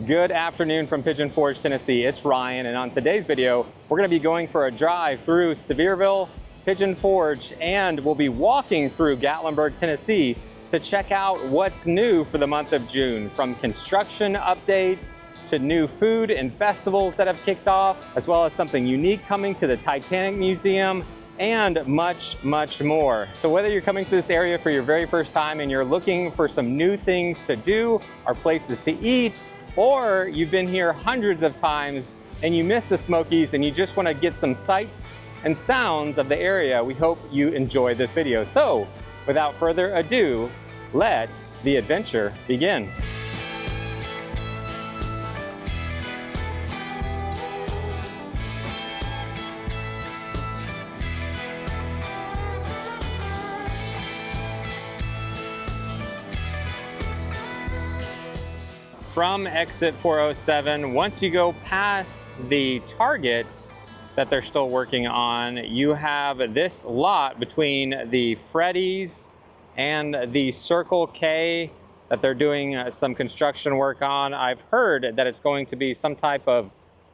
Good afternoon from Pigeon Forge, Tennessee. It's Ryan, and on today's video, we're going to be going for a drive through Sevierville, Pigeon Forge, and we'll be walking through Gatlinburg, Tennessee to check out what's new for the month of June, from construction updates to new food and festivals that have kicked off, as well as something unique coming to the Titanic Museum, and much, much more. So whether you're coming to this area for your very first time and you're looking for some new things to do or places to eat, or you've been here hundreds of times and you miss the Smokies and you just want to get some sights and sounds of the area, we hope you enjoy this video. So without further ado, let the adventure begin. From exit 407, once you go past the Target that they're still working on, you have this lot between the Freddy's and the Circle K that they're doing some construction work on. I've heard that it's going to be some type of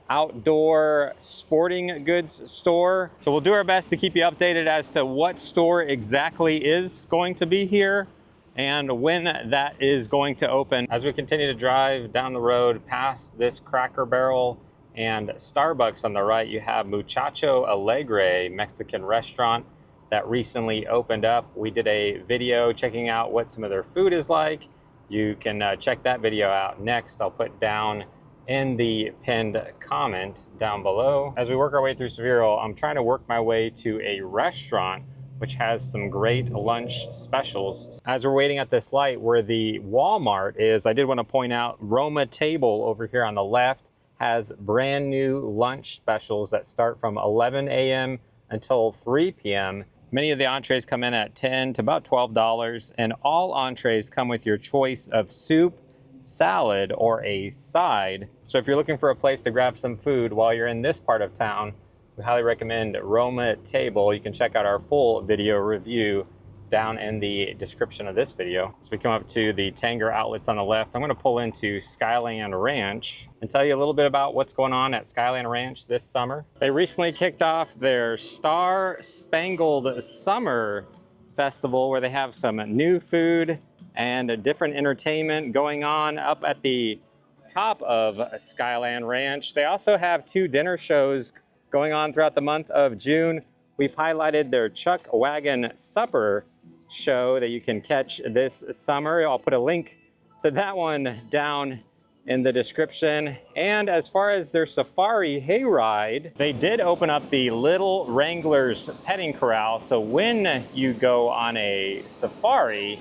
outdoor sporting goods store. So we'll do our best to keep you updated as to what store exactly is going to be here and when that is going to open. As we continue to drive down the road past this Cracker Barrel and Starbucks on the right, you have Muchacho Alegre Mexican restaurant that recently opened up. We did a video checking out what some of their food is like. You can check that video out next. I'll put down in the pinned comment down below. As we work our way through Sevierville, I'm trying to work my way to a restaurant which has some great lunch specials. As we're waiting at this light where the Walmart is, I did want to point out Roma table over here on the left has brand new lunch specials that start from 11 a.m. until 3 p.m. Many of the entrees come in at $10 to about $12, and all entrees come with your choice of soup, salad, or a side. So if you're looking for a place to grab some food while you're in this part of town, we highly recommend Roma Table. You can check out our full video review down in the description of this video. As we come up to the Tanger outlets on the left, I'm going to pull into SkyLand Ranch and tell you a little bit about what's going on at SkyLand Ranch this summer. They recently kicked off their Star Spangled Summer Festival, where they have some new food and different entertainment going on up at the top of SkyLand Ranch. They also have 2 dinner shows going on throughout the month of June. We've highlighted their Chuck Wagon Supper show that you can catch this summer. I'll put a link to that one down in the description. And as far as their safari hayride, they did open up the Little Wranglers Petting Corral. So when you go on a safari,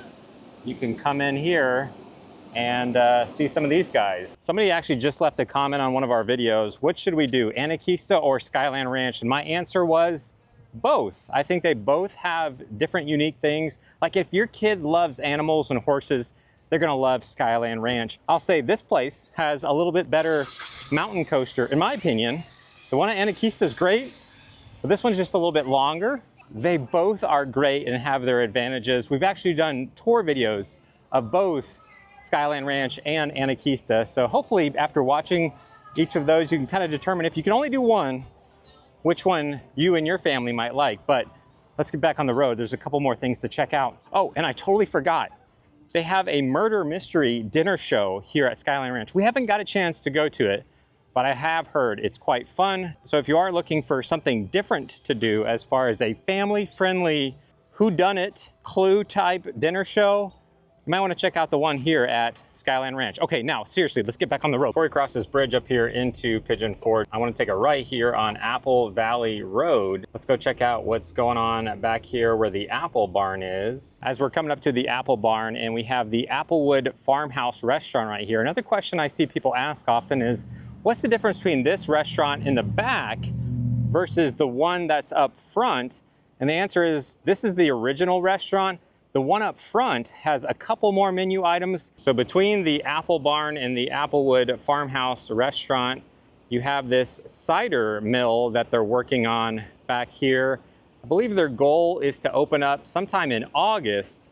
you can come in here and see some of these guys. Somebody actually just left a comment on one of our videos. What should we do, Anakeesta or SkyLand Ranch? And my answer was both. I think they both have different unique things. Like if your kid loves animals and horses, they're gonna love SkyLand Ranch. I'll say this place has a little bit better mountain coaster, in my opinion. The one at Anakeesta is great, but this one's just a little bit longer. They both are great and have their advantages. We've actually done tour videos of both SkyLand Ranch and Anakeesta. So hopefully after watching each of those, you can kind of determine, if you can only do one, which one you and your family might like. But let's get back on the road. There's a couple more things to check out. Oh, and I totally forgot. They have a murder mystery dinner show here at SkyLand Ranch. We haven't got a chance to go to it, but I have heard it's quite fun. So if you are looking for something different to do as far as a family-friendly whodunit clue type dinner show, you might want to check out the one here at SkyLand Ranch. Okay, now seriously, let's get back on the road. Before we cross this bridge up here into Pigeon Forge, I want to take a right here on Apple Valley Road. Let's go check out what's going on back here where the Apple Barn is. As we're coming up to the Apple Barn, and we have the Applewood Farmhouse restaurant right here. Another question I see people ask often is, what's the difference between this restaurant in the back versus the one that's up front? And the answer is, this is the original restaurant. The one up front has a couple more menu items. So between the Apple Barn and the Applewood Farmhouse restaurant, you have this cider mill that they're working on back here. I believe their goal is to open up sometime in August,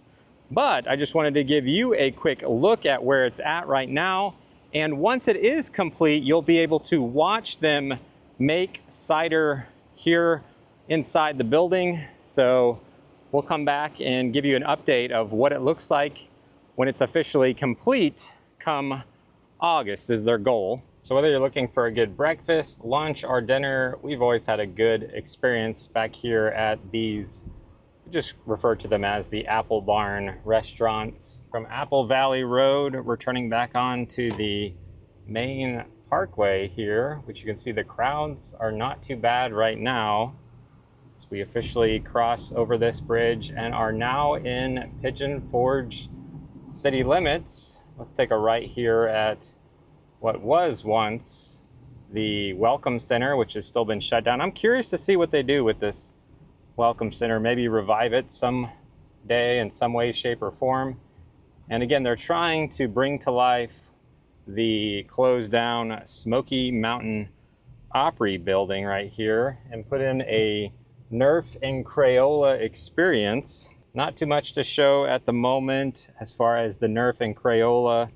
but I just wanted to give you a quick look at where it's at right now And once it is complete, you'll be able to watch them make cider here inside the building. So we'll come back and give you an update of what it looks like when it's officially complete come August is their goal. So whether you're looking for a good breakfast, lunch, or dinner, we've always had a good experience back here at these, we just refer to them as the Apple Barn restaurants. From Apple Valley Road, we're turning back on to the main parkway here, which you can see the crowds are not too bad right now. So we officially cross over this bridge and are now in Pigeon Forge city limits. Let's take a right here at what was once the Welcome Center, which has still been shut down. I'm curious to see what they do with this Welcome Center, maybe revive it someday in some way, shape, or form. And again, they're trying to bring to life the closed down Smoky Mountain Opry building right here and put in a Nerf and Crayola experience. Not too much to show at the moment as far as the Nerf and Crayola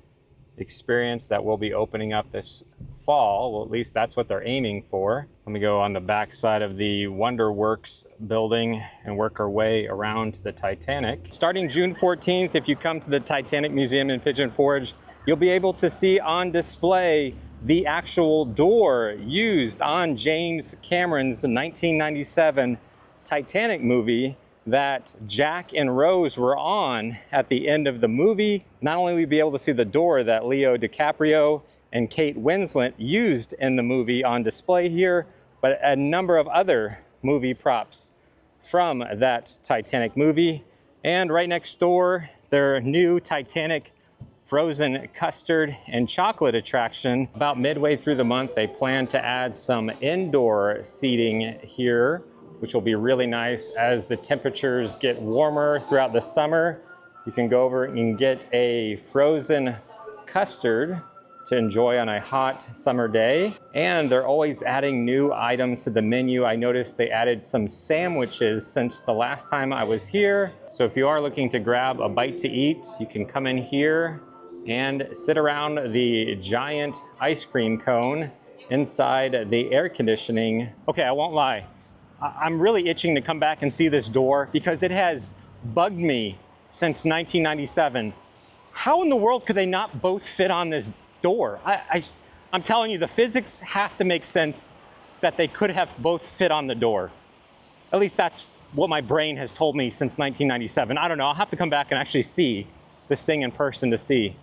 experience that will be opening up this fall. Well, at least that's what they're aiming for. Let me go on the back side of the Wonderworks building and work our way around to the Titanic. Starting June 14th, if you come to the Titanic Museum in Pigeon Forge, you'll be able to see on display the actual door used on James Cameron's 1997 Titanic movie that Jack and Rose were on at the end of the movie. Not only will we be able to see the door that Leo DiCaprio and Kate Winslet used in the movie on display here, but a number of other movie props from that Titanic movie. And right next door, their new Titanic frozen custard and chocolate attraction. About midway through the month, they plan to add some indoor seating here, which will be really nice as the temperatures get warmer throughout the summer. You can go over and get a frozen custard to enjoy on a hot summer day. And they're always adding new items to the menu. I noticed they added some sandwiches since the last time I was here. So if you are looking to grab a bite to eat, you can come in here and sit around the giant ice cream cone inside the air conditioning. Okay, I won't lie. I'm really itching to come back and see this door because it has bugged me since 1997. How in the world could they not both fit on this door? I'm telling you, the physics have to make sense that they could have both fit on the door. At least that's what my brain has told me since 1997. I don't know, I'll have to come back and actually see this thing in person to see.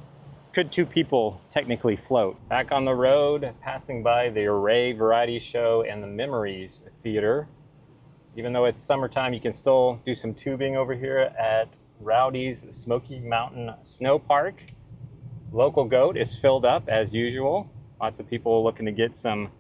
Could two people technically float? Back on the road, passing by the Array Variety Show and the Memories Theater. Even though it's summertime, you can still do some tubing over here at Rowdy's Smoky Mountain Snow Park. Local Goat is filled up as usual. Lots of people looking to get some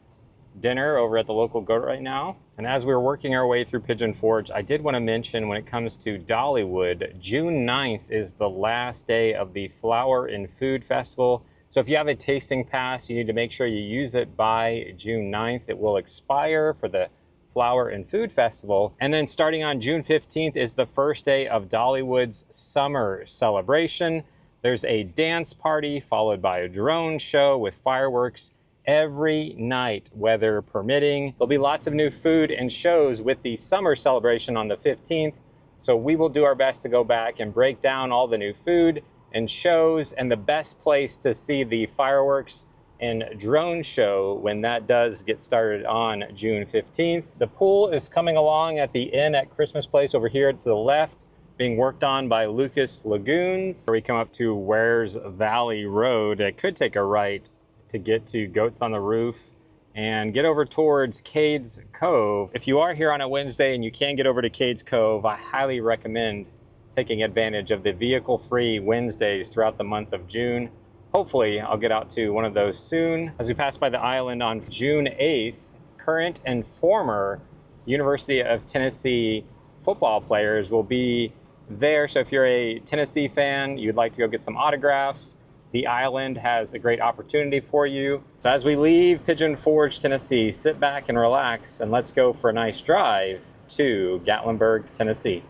dinner over at the Local Goat right now. And as we were working our way through Pigeon Forge, I did want to mention when it comes to Dollywood, June 9th is the last day of the Flower and Food Festival. So if you have a tasting pass, you need to make sure you use it by June 9th. It will expire for the Flower and Food Festival. And then starting on June 15th is the first day of Dollywood's summer celebration. There's a dance party followed by a drone show with fireworks every night, weather permitting. There'll be lots of new food and shows with the summer celebration on the 15th. So we will do our best to go back and break down all the new food and shows and the best place to see the fireworks and drone show when that does get started on June 15th. The pool is coming along at the Inn at Christmas Place over here to the left, being worked on by Lucas Lagoons. We come up to Wares Valley Road. It could take a right to get to Goats on the Roof and get over towards Cades Cove. If you are here on a Wednesday and you can get over to Cades Cove, I highly recommend taking advantage of the vehicle-free Wednesdays throughout the month of June. Hopefully, I'll get out to one of those soon. As we pass by the island on June 8th, current and former University of Tennessee football players will be there. So if you're a Tennessee fan, you'd like to go get some autographs, the island has a great opportunity for you. So as we leave Pigeon Forge, Tennessee, sit back and relax, and let's go for a nice drive to Gatlinburg, Tennessee.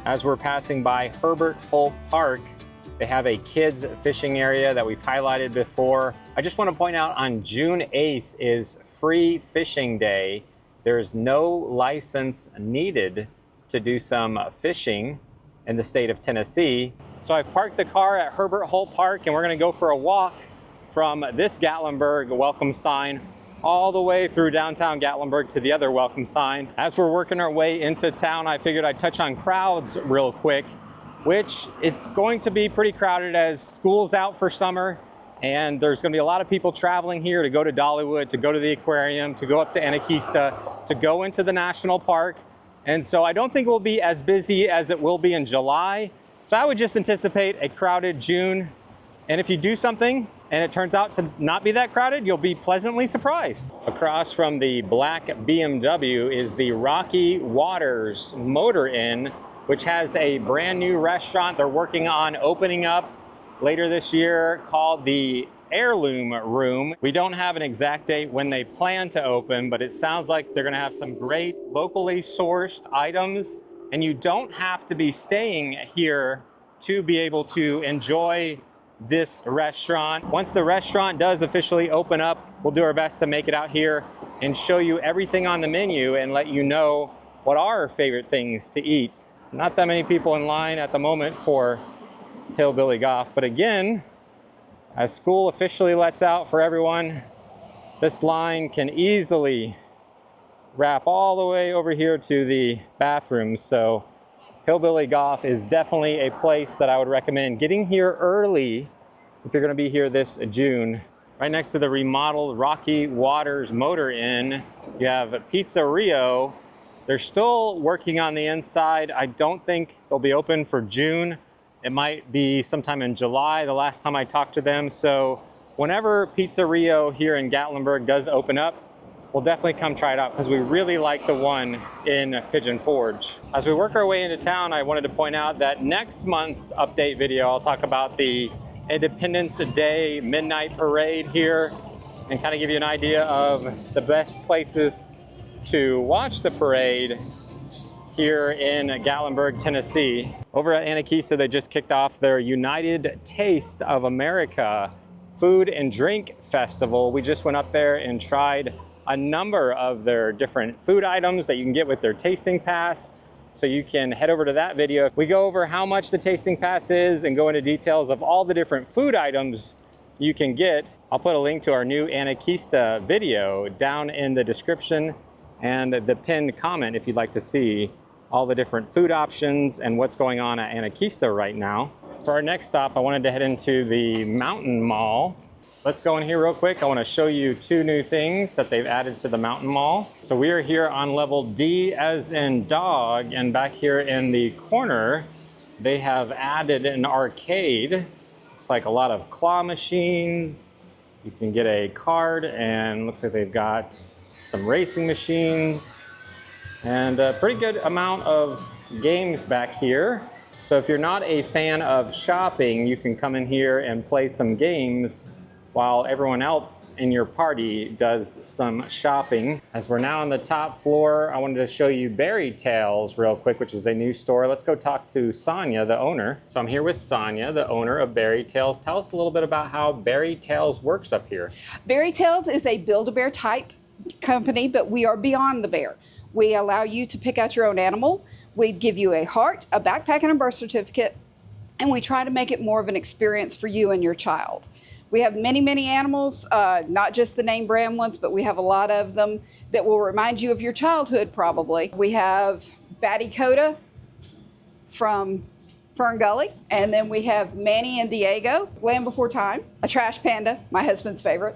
As we're passing by Herbert Holt Park, they have a kids fishing area that we've highlighted before. I just want to point out on June 8th is free fishing day. There's no license needed to do some fishing in the state of Tennessee. So I've parked the car at Herbert Holt Park and we're going to go for a walk from this Gatlinburg welcome sign all the way through downtown Gatlinburg to the other welcome sign. As we're working our way into town, I figured I'd touch on crowds real quick, which it's going to be pretty crowded as school's out for summer, and there's going to be a lot of people traveling here to go to Dollywood, to go to the aquarium, to go up to Anakeesta, to go into the national park. And so I don't think we'll be as busy as it will be in July. So I would just anticipate a crowded June. And if you do something and it turns out to not be that crowded, you'll be pleasantly surprised. Across from the black BMW is the Rocky Waters Motor Inn, which has a brand new restaurant they're working on opening up later this year called the Heirloom Room. We don't have an exact date when they plan to open, but it sounds like they're gonna have some great locally sourced items, and you don't have to be staying here to be able to enjoy this restaurant. Once the restaurant does officially open up, we'll do our best to make it out here and show you everything on the menu and let you know what are our favorite things to eat. Not that many people in line at the moment for Hillbilly Golf, but again, as school officially lets out for everyone, this line can easily wrap all the way over here to the bathrooms. So Hillbilly Golf is definitely a place that I would recommend getting here early if you're going to be here this June. Right next to the remodeled Rocky Waters Motor Inn, you have Pizza Rio. They're still working on the inside. I don't think they'll be open for June. It might be sometime in July, the last time I talked to them. So whenever Pizza Rio here in Gatlinburg does open up, we'll definitely come try it out because we really like the one in Pigeon Forge. As we work our way into town, I wanted to point out that next month's update video, I'll talk about the Independence Day Midnight Parade here and kind of give you an idea of the best places to watch the parade here in Gatlinburg, Tennessee. Over at Anakeesta, they just kicked off their United Taste of America Food and Drink Festival. We just went up there and tried a number of their different food items that you can get with their tasting pass. So you can head over to that video. We go over how much the tasting pass is and go into details of all the different food items you can get. I'll put a link to our new Anakeesta video down in the description and the pinned comment if you'd like to see all the different food options and what's going on at Anakeesta right now. For our next stop, I wanted to head into the Mountain Mall. Let's go in here real quick. I want to show you two new things that they've added to the Mountain Mall. So we are here on level D as in dog, and back here in the corner, they have added an arcade. It's like a lot of claw machines. You can get a card, and looks like they've got some racing machines and a pretty good amount of games back here. So if you're not a fan of shopping, you can come in here and play some games while everyone else in your party does some shopping. As we're now on the top floor, I wanted to show you Bearytales real quick, which is a new store. Let's go talk to Sonia, the owner. So I'm here with Sonia, the owner of Bearytales. Tell us a little bit about how Bearytales works up here. Bearytales is a Build-A-Bear type company, but we are beyond the bear. We allow you to pick out your own animal. We give you a heart, a backpack, and a birth certificate, and we try to make it more of an experience for you and your child. We have many, many animals, not just the name brand ones, but we have a lot of them that will remind you of your childhood probably. We have Batty Coda from Fern Gully, and then we have Manny and Diego, Land Before Time, a trash panda, my husband's favorite,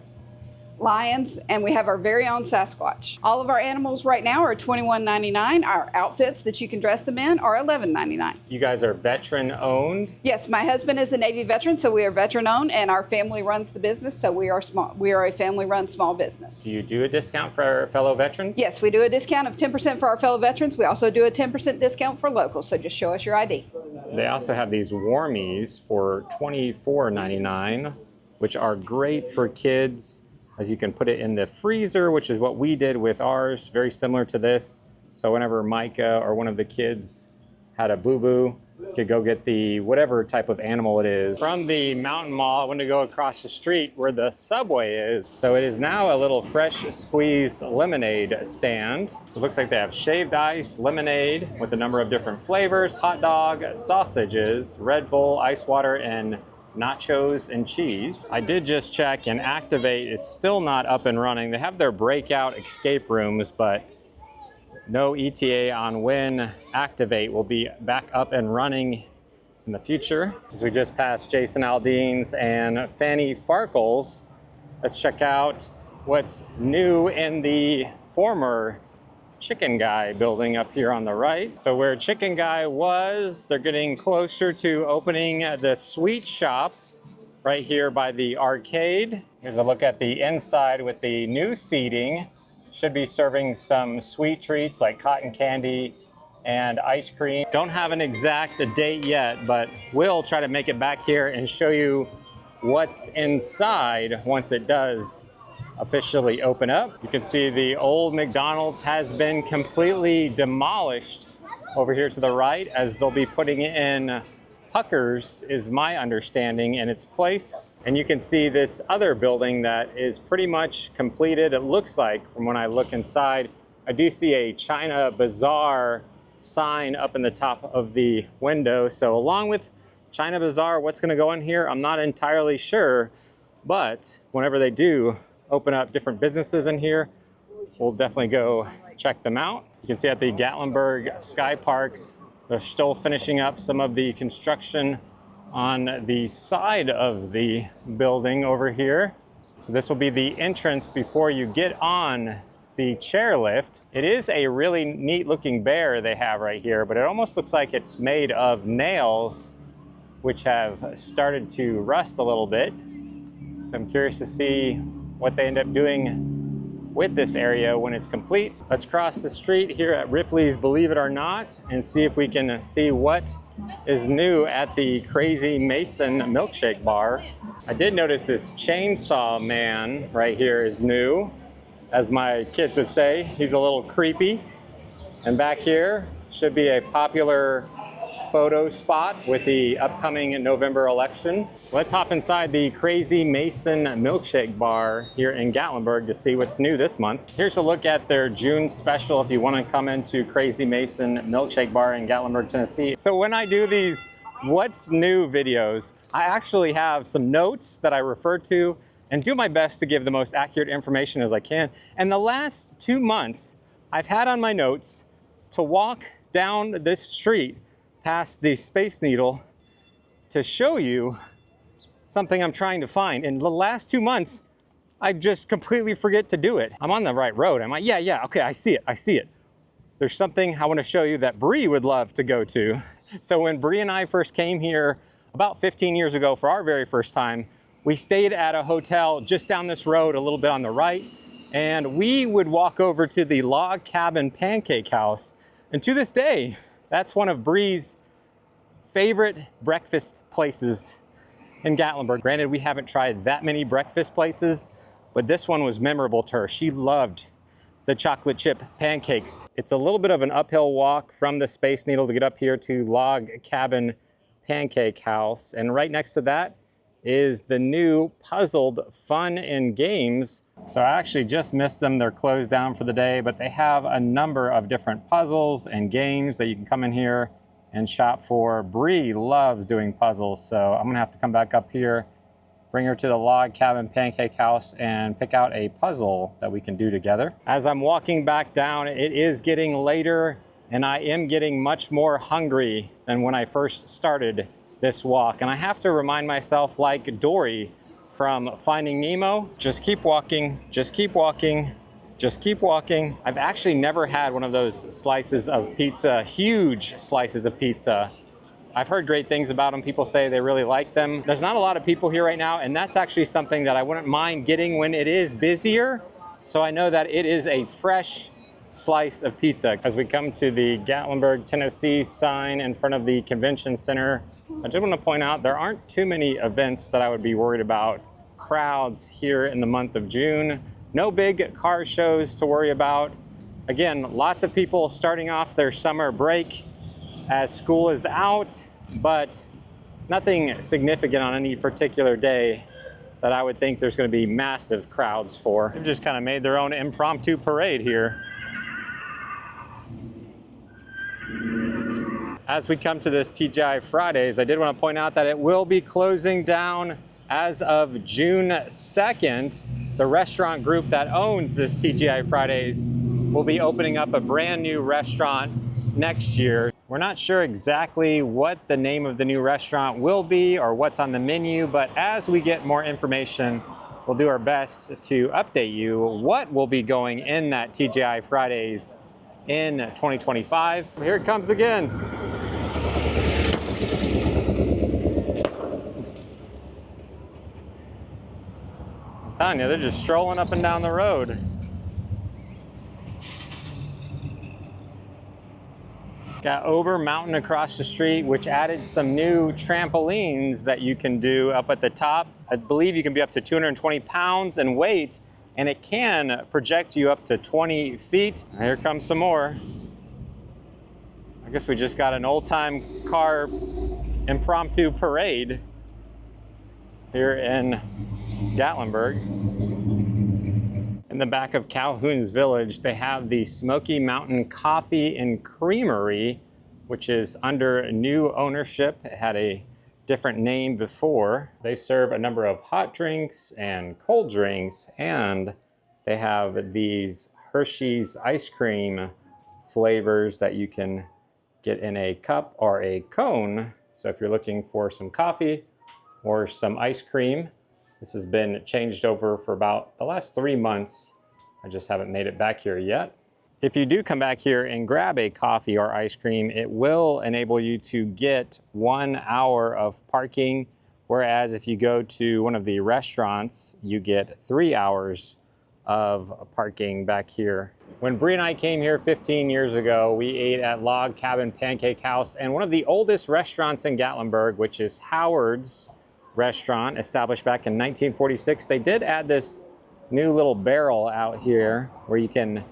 lions, and we have our very own Sasquatch. All of our animals right now are $21.99. Our outfits that you can dress them in are $11.99. You guys are veteran owned? Yes, my husband is a Navy veteran, so we are veteran owned, and our family runs the business, so we are small. We are a family run small business. Do you do a discount for our fellow veterans? Yes, we do a discount of 10% for our fellow veterans. We also do a 10% discount for locals, so just show us your ID. They also have these warmies for $24.99, which are great for kids, as you can put it in the freezer, which is what we did with ours, very similar to this. So whenever Micah or one of the kids had a boo-boo, could go get the whatever type of animal it is. From the Mountain Mall, I wanted to go across the street where the Subway is. So it is now a little fresh squeezed lemonade stand. It looks like they have shaved ice, lemonade with a number of different flavors, hot dog, sausages, Red Bull, ice water, and nachos and cheese. I did just check, and Activate is still not up and running. They have their breakout escape rooms, but no ETA on when Activate will be back up and running in the future. As we just passed Jason Aldean's and Fanny Farkle's, let's check out what's new in the former Chicken Guy building up here on the right. So where Chicken Guy was, they're getting closer to opening the sweet shop right here by the arcade. Here's a look at the inside with the new seating. Should be serving some sweet treats like cotton candy and ice cream. Don't have an exact date yet, but we'll try to make it back here and show you what's inside once it does officially open up. You can see the old McDonald's has been completely demolished over here to the right, as they'll be putting in Puckers, is my understanding, in its place. And you can see this other building that is pretty much completed. It looks like, from when I look inside, I do see a China Bazaar sign up in the top of the window. So along with China Bazaar, what's gonna go in here, I'm not entirely sure, but whenever they do open up different businesses in here, we'll definitely go check them out. You can see at the Gatlinburg Skypark, they're still finishing up some of the construction on the side of the building over here. So this will be the entrance before you get on the chairlift. It is a really neat looking bear they have right here, but it almost looks like it's made of nails, which have started to rust a little bit. So I'm curious to see what they end up doing with this area when it's complete. Let's cross the street here at Ripley's Believe It or Not and see if we can see what is new at the Crazy Mason Milkshake Bar. I did notice this chainsaw man right here is new. As my kids would say, he's a little creepy. And back here should be a popular photo spot with the upcoming November election. Let's hop inside the Crazy Mason Milkshake Bar here in Gatlinburg to see what's new this month. Here's a look at their June special if you want to come into Crazy Mason Milkshake Bar in Gatlinburg, Tennessee. So when I do these what's new videos, I actually have some notes that I refer to and do my best to give the most accurate information as I can. And the last 2 months, I've had on my notes to walk down this street past the Space Needle to show you something I'm trying to find. In the last 2 months, I just completely forget to do it. I'm on the right road. I'm like, yeah, okay, I see it. There's something I want to show you that Bree would love to go to. So when Bree and I first came here about 15 years ago for our very first time, we stayed at a hotel just down this road a little bit on the right, and we would walk over to the Log Cabin Pancake House. And to this day, that's one of Bree's favorite breakfast places in Gatlinburg. Granted, we haven't tried that many breakfast places, but this one was memorable to her. She loved the chocolate chip pancakes. It's a little bit of an uphill walk from the Space Needle to get up here to Log Cabin Pancake House. And right next to that is the new Puzzled Fun and Games. So I actually just missed them. They're closed down for the day, but they have a number of different puzzles and games that you can come in here and shop for. Bree loves doing puzzles, so I'm gonna have to come back up here, bring her to the Log Cabin Pancake House and pick out a puzzle that we can do together. As I'm walking back down, it is getting later and I am getting much more hungry than when I first started this walk. And I have to remind myself, like Dory from Finding Nemo, just keep walking, just keep walking, just keep walking. I've actually never had one of those slices of pizza, huge slices of pizza. I've heard great things about them. People say they really like them. There's not a lot of people here right now, and that's actually something that I wouldn't mind getting when it is busier. So I know that it is a fresh slice of pizza. As we come to the Gatlinburg, Tennessee sign in front of the convention center, I did want to point out there aren't too many events that I would be worried about crowds here in the month of June. No big car shows to worry about. Again, lots of people starting off their summer break as school is out, but nothing significant on any particular day that I would think there's going to be massive crowds for. They've just kind of made their own impromptu parade here. As we come to this TGI Fridays, I did want to point out that it will be closing down as of June 2nd. The restaurant group that owns this TGI Fridays will be opening up a brand new restaurant next year. We're not sure exactly what the name of the new restaurant will be or what's on the menu, but as we get more information, we'll do our best to update you what will be going in that TGI Fridays in 2025. Here it comes again. I'm telling you, they're just strolling up and down the road. Got Ober Mountain across the street, which added some new trampolines that you can do up at the top. I believe you can be up to 220 pounds in weight, and it can project you up to 20 feet. Here comes some more. I guess we just got an old-time car impromptu parade here in Gatlinburg. In the back of Calhoun's Village, they have the Smoky Mountain Coffee and Creamery, which is under new ownership. It had a different name before. They serve a number of hot drinks and cold drinks, and they have these Hershey's ice cream flavors that you can get in a cup or a cone. So if you're looking for some coffee or some ice cream, this has been changed over for about the last 3 months. I just haven't made it back here yet. If you do come back here and grab a coffee or ice cream, it will enable you to get 1 hour of parking, whereas if you go to one of the restaurants, you get 3 hours of parking back here. When Bree and I came here 15 years ago, we ate at Log Cabin Pancake House and one of the oldest restaurants in Gatlinburg, which is Howard's Restaurant, established back in 1946. They did add this new little barrel out here where you can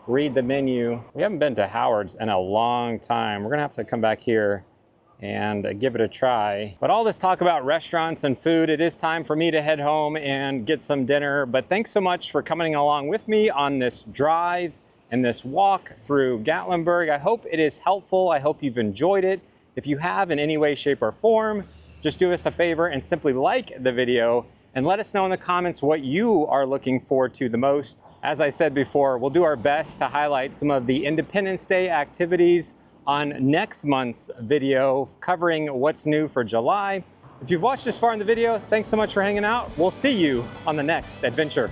read the menu. We haven't been to Howard's in a long time. We're gonna have to come back here and give it a try. But all this talk about restaurants and food, it is time for me to head home and get some dinner. But thanks so much for coming along with me on this drive and this walk through Gatlinburg. I hope it is helpful. I hope you've enjoyed it. If you have in any way, shape, or form, just do us a favor and simply like the video and let us know in the comments what you are looking forward to the most. As I said before, we'll do our best to highlight some of the Independence Day activities on next month's video covering what's new for July. If you've watched this far in the video, thanks so much for hanging out. We'll see you on the next adventure.